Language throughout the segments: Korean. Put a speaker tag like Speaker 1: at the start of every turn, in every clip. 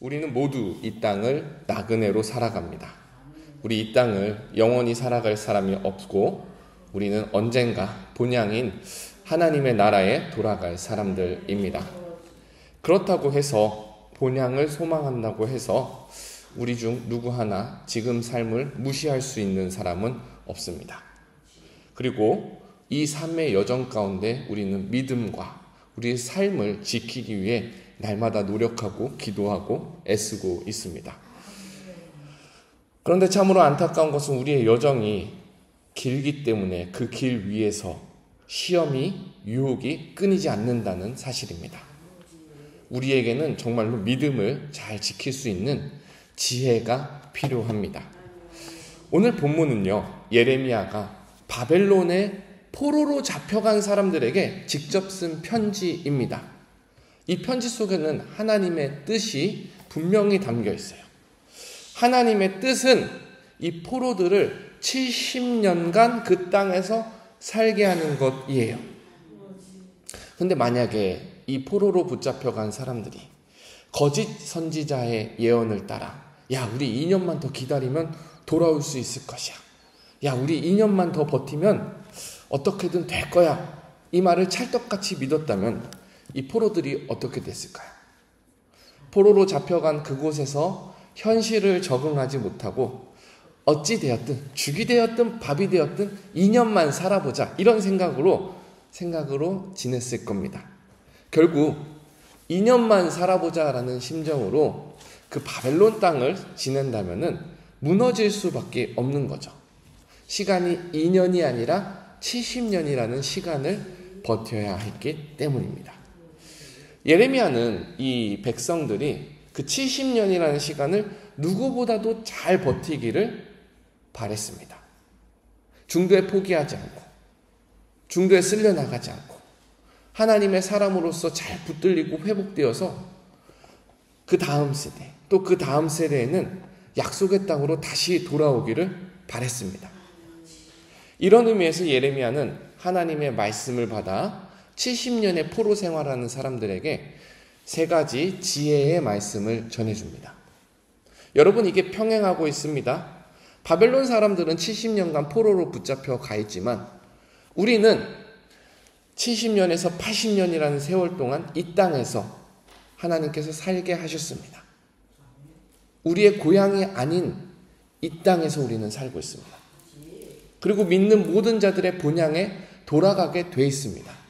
Speaker 1: 우리는 모두 이 땅을 나그네로 살아갑니다. 우리 이 땅을 영원히 살아갈 사람이 없고 우리는 언젠가 본향인 하나님의 나라에 돌아갈 사람들입니다. 그렇다고 해서 본향을 소망한다고 해서 우리 중 누구 하나 지금 삶을 무시할 수 있는 사람은 없습니다. 그리고 이 삶의 여정 가운데 우리는 믿음과 우리의 삶을 지키기 위해 날마다 노력하고 기도하고 애쓰고 있습니다. 그런데 참으로 안타까운 것은 우리의 여정이 길기 때문에 그 길 위에서 시험이, 유혹이 끊이지 않는다는 사실입니다. 우리에게는 정말로 믿음을 잘 지킬 수 있는 지혜가 필요합니다. 오늘 본문은요, 예레미야가 바벨론의 포로로 잡혀간 사람들에게 직접 쓴 편지입니다. 이 편지 속에는 하나님의 뜻이 분명히 담겨 있어요. 하나님의 뜻은 이 포로들을 70년간 그 땅에서 살게 하는 것이에요. 근데 만약에 이 포로로 붙잡혀간 사람들이 거짓 선지자의 예언을 따라 야, 우리 2년만 더 기다리면 돌아올 수 있을 것이야. 야, 우리 2년만 더 버티면 어떻게든 될 거야. 이 말을 찰떡같이 믿었다면 이 포로들이 어떻게 됐을까요? 포로로 잡혀간 그곳에서 현실을 적응하지 못하고 어찌 되었든 죽이 되었든 밥이 되었든 2년만 살아보자 이런 생각으로 지냈을 겁니다. 결국 2년만 살아보자라는 심정으로 그 바벨론 땅을 지낸다면은 무너질 수밖에 없는 거죠. 시간이 2년이 아니라 70년이라는 시간을 버텨야 했기 때문입니다. 예레미야는 이 백성들이 그 70년이라는 시간을 누구보다도 잘 버티기를 바랬습니다. 중도에 포기하지 않고 중도에 쓸려나가지 않고 하나님의 사람으로서 잘 붙들리고 회복되어서 그 다음 세대 또 그 다음 세대에는 약속의 땅으로 다시 돌아오기를 바랬습니다. 이런 의미에서 예레미야는 하나님의 말씀을 받아 70년의 포로 생활하는 사람들에게 세 가지 지혜의 말씀을 전해줍니다. 여러분, 이게 평행하고 있습니다. 바벨론 사람들은 70년간 포로로 붙잡혀 가 있지만 우리는 70년에서 80년이라는 세월 동안 이 땅에서 하나님께서 살게 하셨습니다. 우리의 고향이 아닌 이 땅에서 우리는 살고 있습니다. 그리고 믿는 모든 자들의 본향에 돌아가게 돼 있습니다.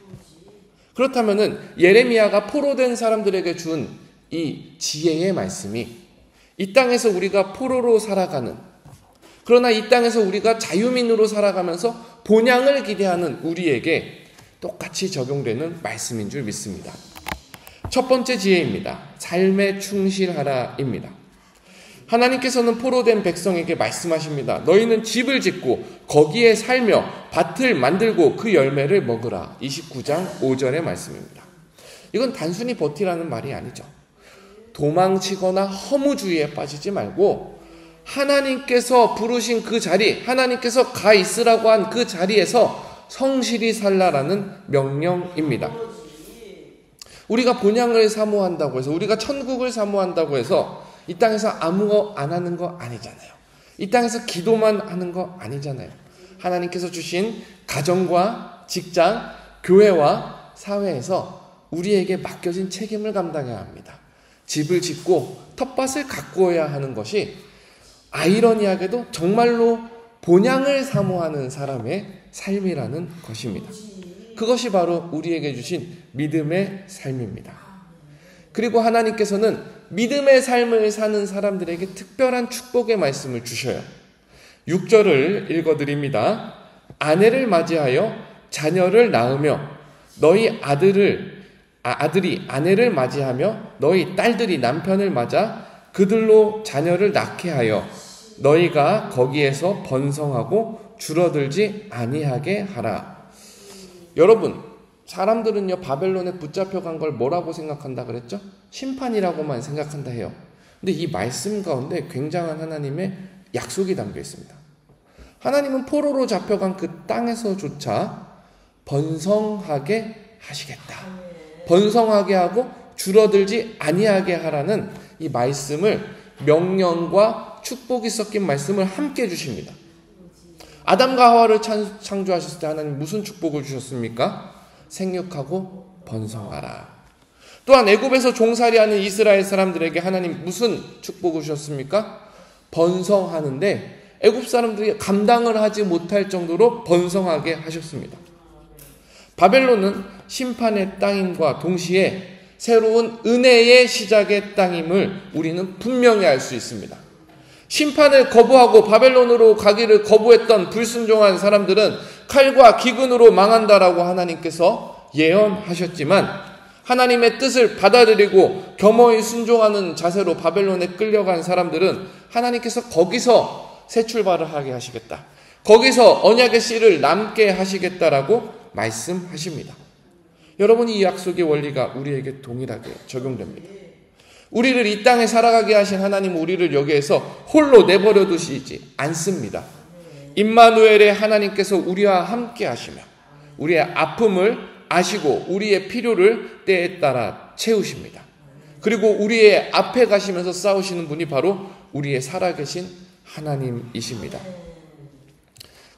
Speaker 1: 그렇다면은 예레미야가 포로된 사람들에게 준 이 지혜의 말씀이 이 땅에서 우리가 포로로 살아가는, 그러나 이 땅에서 우리가 자유민으로 살아가면서 본향을 기대하는 우리에게 똑같이 적용되는 말씀인 줄 믿습니다. 첫 번째 지혜입니다. 삶에 충실하라입니다. 하나님께서는 포로된 백성에게 말씀하십니다. 너희는 집을 짓고 거기에 살며 밭을 만들고 그 열매를 먹으라. 29장 5절의 말씀입니다. 이건 단순히 버티라는 말이 아니죠. 도망치거나 허무주의에 빠지지 말고 하나님께서 부르신 그 자리, 하나님께서 가 있으라고 한 그 자리에서 성실히 살라라는 명령입니다. 우리가 본향을 사모한다고 해서, 우리가 천국을 사모한다고 해서 이 땅에서 아무 거 안 하는 거 아니잖아요. 이 땅에서 기도만 하는 거 아니잖아요. 하나님께서 주신 가정과 직장, 교회와 사회에서 우리에게 맡겨진 책임을 감당해야 합니다. 집을 짓고 텃밭을 가꾸어야 하는 것이 아이러니하게도 정말로 본향을 사모하는 사람의 삶이라는 것입니다. 그것이 바로 우리에게 주신 믿음의 삶입니다. 그리고 하나님께서는 믿음의 삶을 사는 사람들에게 특별한 축복의 말씀을 주셔요. 6절을 읽어드립니다. 아내를 맞이하여 자녀를 낳으며 너희 아들이 아내를 맞이하며 너희 딸들이 남편을 맞아 그들로 자녀를 낳게 하여 너희가 거기에서 번성하고 줄어들지 아니하게 하라. 여러분, 사람들은요 바벨론에 붙잡혀간 걸 뭐라고 생각한다 그랬죠? 심판이라고만 생각한다 해요. 근데 이 말씀 가운데 굉장한 하나님의 약속이 담겨 있습니다. 하나님은 포로로 잡혀간 그 땅에서조차 번성하게 하시겠다. 번성하게 하고 줄어들지 아니하게 하라는 이 말씀을 명령과 축복이 섞인 말씀을 함께 주십니다. 아담과 하와를 창조하셨을 때 하나님 무슨 축복을 주셨습니까? 생육하고 번성하라. 또한 애굽에서 종살이하는 이스라엘 사람들에게 하나님 무슨 축복을 주셨습니까? 번성하는데 애굽 사람들이 감당을 하지 못할 정도로 번성하게 하셨습니다. 바벨론은 심판의 땅임과 동시에 새로운 은혜의 시작의 땅임을 우리는 분명히 알 수 있습니다. 심판을 거부하고 바벨론으로 가기를 거부했던 불순종한 사람들은 칼과 기근으로 망한다라고 하나님께서 예언하셨지만 하나님의 뜻을 받아들이고 겸허히 순종하는 자세로 바벨론에 끌려간 사람들은 하나님께서 거기서 새 출발을 하게 하시겠다. 거기서 언약의 씨를 남게 하시겠다라고 말씀하십니다. 여러분, 이 약속의 원리가 우리에게 동일하게 적용됩니다. 우리를 이 땅에 살아가게 하신 하나님은 우리를 여기에서 홀로 내버려 두시지 않습니다. 임마누엘의 하나님께서 우리와 함께 하시며 우리의 아픔을 아시고 우리의 필요를 때에 따라 채우십니다. 그리고 우리의 앞에 가시면서 싸우시는 분이 바로 우리의 살아계신 하나님이십니다.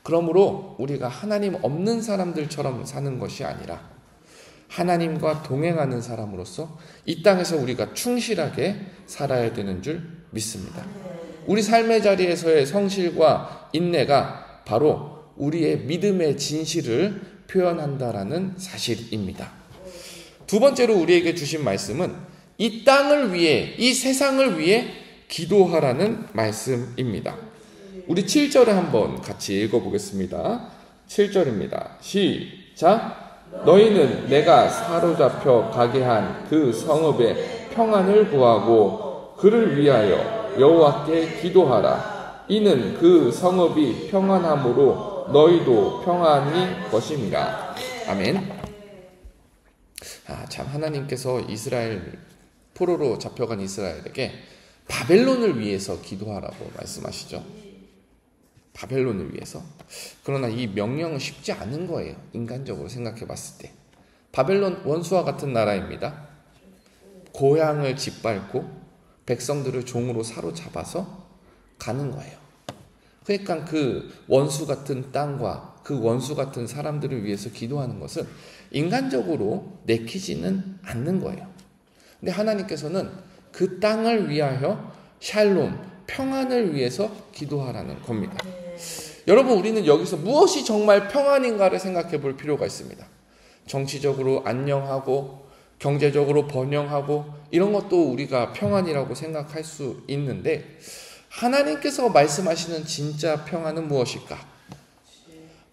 Speaker 1: 그러므로 우리가 하나님 없는 사람들처럼 사는 것이 아니라 하나님과 동행하는 사람으로서 이 땅에서 우리가 충실하게 살아야 되는 줄 믿습니다. 우리 삶의 자리에서의 성실과 인내가 바로 우리의 믿음의 진실을 표현한다라는 사실입니다. 두 번째로 우리에게 주신 말씀은 이 땅을 위해, 이 세상을 위해 기도하라는 말씀입니다. 우리 7절에 한번 같이 읽어보겠습니다. 7절입니다. 시작. 너희는 내가 사로잡혀 가게 한 그 성읍의 평안을 구하고 그를 위하여 여호와께 기도하라. 이는 그 성읍이 평안함으로 너희도 평안이 것임이라. 아멘. 참 하나님께서 이스라엘 포로로 잡혀간 이스라엘에게 바벨론을 위해서 기도하라고 말씀하시죠. 바벨론을 위해서. 그러나 이 명령은 쉽지 않은 거예요. 인간적으로 생각해 봤을 때. 바벨론 원수와 같은 나라입니다. 고향을 짓밟고 백성들을 종으로 사로잡아서 가는 거예요. 그러니까 그 원수 같은 땅과 그 원수 같은 사람들을 위해서 기도하는 것은 인간적으로 내키지는 않는 거예요. 근데 하나님께서는 그 땅을 위하여 샬롬, 평안을 위해서 기도하라는 겁니다. 여러분, 우리는 여기서 무엇이 정말 평안인가를 생각해 볼 필요가 있습니다. 정치적으로 안녕하고 경제적으로 번영하고 이런 것도 우리가 평안이라고 생각할 수 있는데 하나님께서 말씀하시는 진짜 평안은 무엇일까?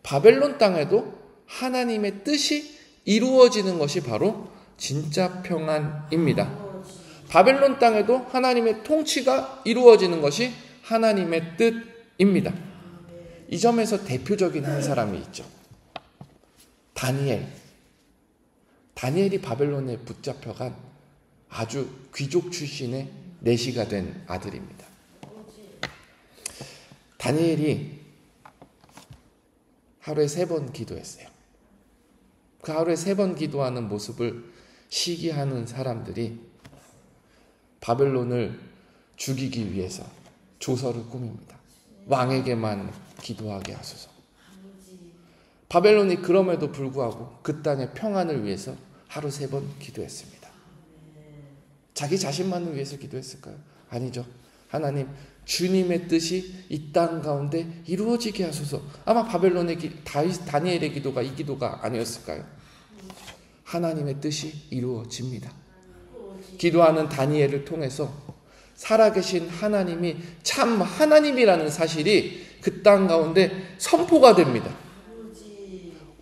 Speaker 1: 바벨론 땅에도 하나님의 뜻이 이루어지는 것이 바로 진짜 평안입니다. 바벨론 땅에도 하나님의 통치가 이루어지는 것이 하나님의 뜻입니다. 이 점에서 대표적인 한 사람이 있죠. 다니엘. 다니엘이 바벨론에 붙잡혀간 아주 귀족 출신의 내시가 된 아들입니다. 다니엘이 하루에 3번 기도했어요. 그 하루에 3번 기도하는 모습을 시기하는 사람들이 바벨론을 죽이기 위해서 조서를 꾸밉니다. 왕에게만 기도하게 하소서. 바벨론이 그럼에도 불구하고 그 땅의 평안을 위해서 하루 3번 기도했습니다. 자기 자신만을 위해서 기도했을까요? 아니죠. 하나님, 주님의 뜻이 이 땅 가운데 이루어지게 하소서. 아마 바벨론의 다니엘의 기도가 이 기도가 아니었을까요? 하나님의 뜻이 이루어집니다. 기도하는 다니엘을 통해서 살아계신 하나님이 참 하나님이라는 사실이 그 땅 가운데 선포가 됩니다.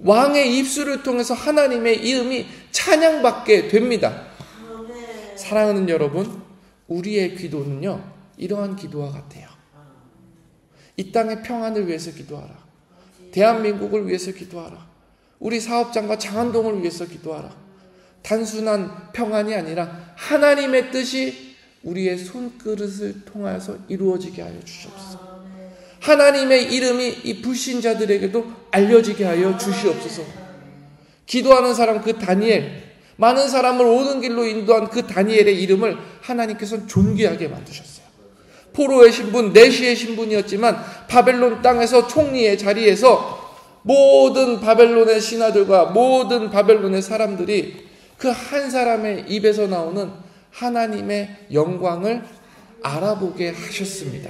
Speaker 1: 왕의 입술을 통해서 하나님의 이름이 찬양받게 됩니다. 사랑하는 여러분, 우리의 기도는요, 이러한 기도와 같아요. 이 땅의 평안을 위해서 기도하라. 대한민국을 위해서 기도하라. 우리 사업장과 장안동을 위해서 기도하라. 단순한 평안이 아니라 하나님의 뜻이 우리의 손그릇을 통하여서 이루어지게 하여 주시옵소서. 하나님의 이름이 이 불신자들에게도 알려지게 하여 주시옵소서. 기도하는 사람 그 다니엘, 많은 사람을 옳은 길로 인도한 그 다니엘의 이름을 하나님께서는 존귀하게 만드셨어요. 포로의 신분, 내시의 신분이었지만 바벨론 땅에서 총리의 자리에서 모든 바벨론의 신하들과 모든 바벨론의 사람들이 그 한 사람의 입에서 나오는 하나님의 영광을 알아보게 하셨습니다.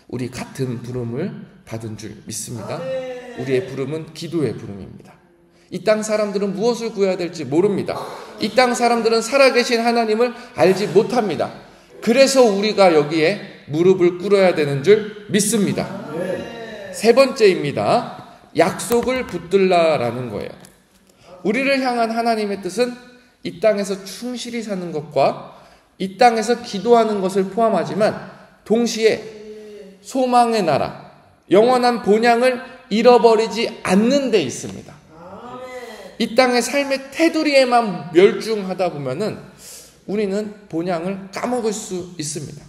Speaker 1: 우리 같은 부름을 받은 줄 믿습니다. 우리의 부름은 기도의 부름입니다. 이 땅 사람들은 무엇을 구해야 될지 모릅니다. 이 땅 사람들은 살아계신 하나님을 알지 못합니다. 그래서 우리가 여기에 무릎을 꿇어야 되는 줄 믿습니다. 세 번째입니다. 약속을 붙들라라는 거예요. 우리를 향한 하나님의 뜻은 이 땅에서 충실히 사는 것과 이 땅에서 기도하는 것을 포함하지만 동시에 소망의 나라, 영원한 본향을 잃어버리지 않는 데 있습니다. 이 땅의 삶의 테두리에만 멸중하다 보면은 우리는 본향을 까먹을 수 있습니다.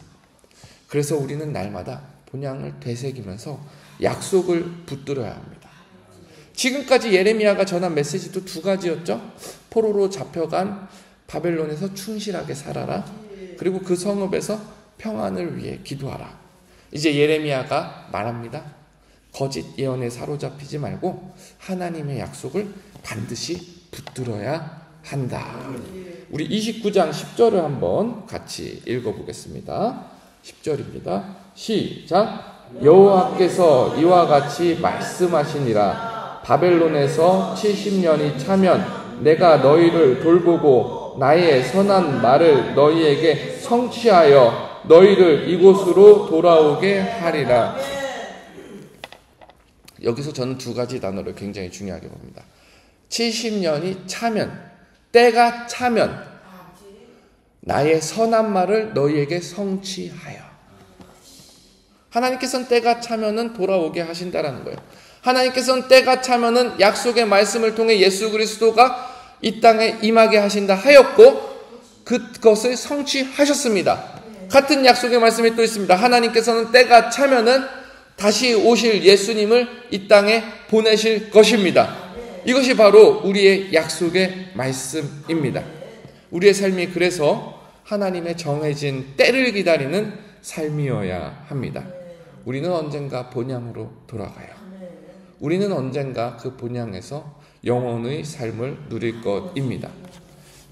Speaker 1: 그래서 우리는 날마다 본향을 되새기면서 약속을 붙들어야 합니다. 지금까지 예레미야가 전한 메시지도 두 가지였죠. 포로로 잡혀간 바벨론에서 충실하게 살아라. 그리고 그 성읍에서 평안을 위해 기도하라. 이제 예레미야가 말합니다. 거짓 예언에 사로잡히지 말고 하나님의 약속을 반드시 붙들어야 한다. 우리 29장 10절을 한번 같이 읽어보겠습니다. 10절입니다. 시작. 여호와께서 이와 같이 말씀하시니라. 바벨론에서 70년이 차면 내가 너희를 돌보고 나의 선한 말을 너희에게 성취하여 너희를 이곳으로 돌아오게 하리라. 여기서 저는 두 가지 단어를 굉장히 중요하게 봅니다. 70년이 차면, 때가 차면 나의 선한 말을 너희에게 성취하여. 하나님께서는 때가 차면은 돌아오게 하신다라는 거예요. 하나님께서는 때가 차면은 약속의 말씀을 통해 예수 그리스도가 이 땅에 임하게 하신다 하였고 그것을 성취하셨습니다. 같은 약속의 말씀이 또 있습니다. 하나님께서는 때가 차면은 다시 오실 예수님을 이 땅에 보내실 것입니다. 이것이 바로 우리의 약속의 말씀입니다. 우리의 삶이 그래서 하나님의 정해진 때를 기다리는 삶이어야 합니다. 우리는 언젠가 본향으로 돌아가요. 우리는 언젠가 그 본향에서 영원의 삶을 누릴 것입니다.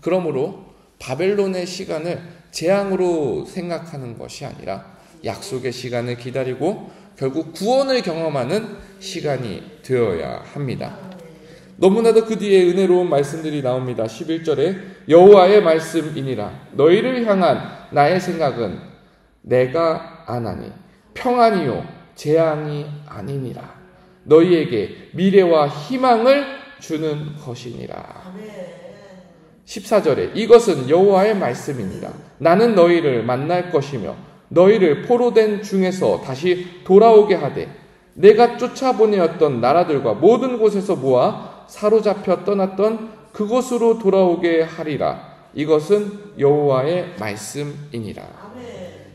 Speaker 1: 그러므로 바벨론의 시간을 재앙으로 생각하는 것이 아니라 약속의 시간을 기다리고 결국 구원을 경험하는 시간이 되어야 합니다. 너무나도 그 뒤에 은혜로운 말씀들이 나옵니다. 11절에 여호와의 말씀이니라. 너희를 향한 나의 생각은 내가 아나니 평안이요 재앙이 아니니라. 너희에게 미래와 희망을 주는 것이니라. 14절에 이것은 여호와의 말씀이니라. 나는 너희를 만날 것이며 너희를 포로된 중에서 다시 돌아오게 하되 내가 쫓아보내었던 나라들과 모든 곳에서 모아 사로잡혀 떠났던 그곳으로 돌아오게 하리라. 이것은 여호와의 말씀이니라.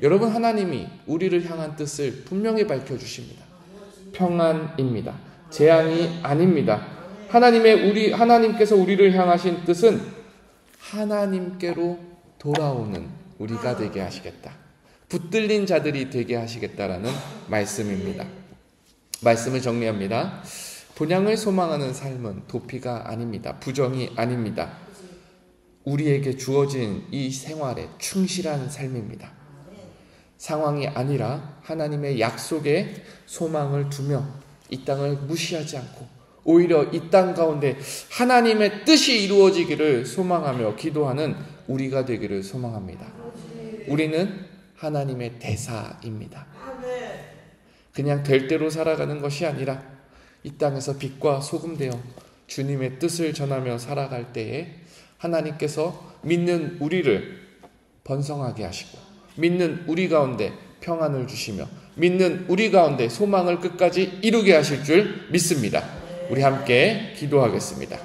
Speaker 1: 여러분, 하나님이 우리를 향한 뜻을 분명히 밝혀주십니다. 평안입니다. 재앙이 아닙니다. 하나님께서 우리를 향하신 뜻은 하나님께로 돌아오는 우리가 되게 하시겠다. 붙들린 자들이 되게 하시겠다라는 말씀입니다. 말씀을 정리합니다. 본향을 소망하는 삶은 도피가 아닙니다. 부정이 아닙니다. 우리에게 주어진 이 생활에 충실한 삶입니다. 상황이 아니라 하나님의 약속에 소망을 두며 이 땅을 무시하지 않고 오히려 이 땅 가운데 하나님의 뜻이 이루어지기를 소망하며 기도하는 우리가 되기를 소망합니다. 우리는 하나님의 대사입니다. 그냥 될 대로 살아가는 것이 아니라 이 땅에서 빛과 소금 되어 주님의 뜻을 전하며 살아갈 때에 하나님께서 믿는 우리를 번성하게 하시고 믿는 우리 가운데 평안을 주시며 믿는 우리 가운데 소망을 끝까지 이루게 하실 줄 믿습니다. 우리 함께 기도하겠습니다.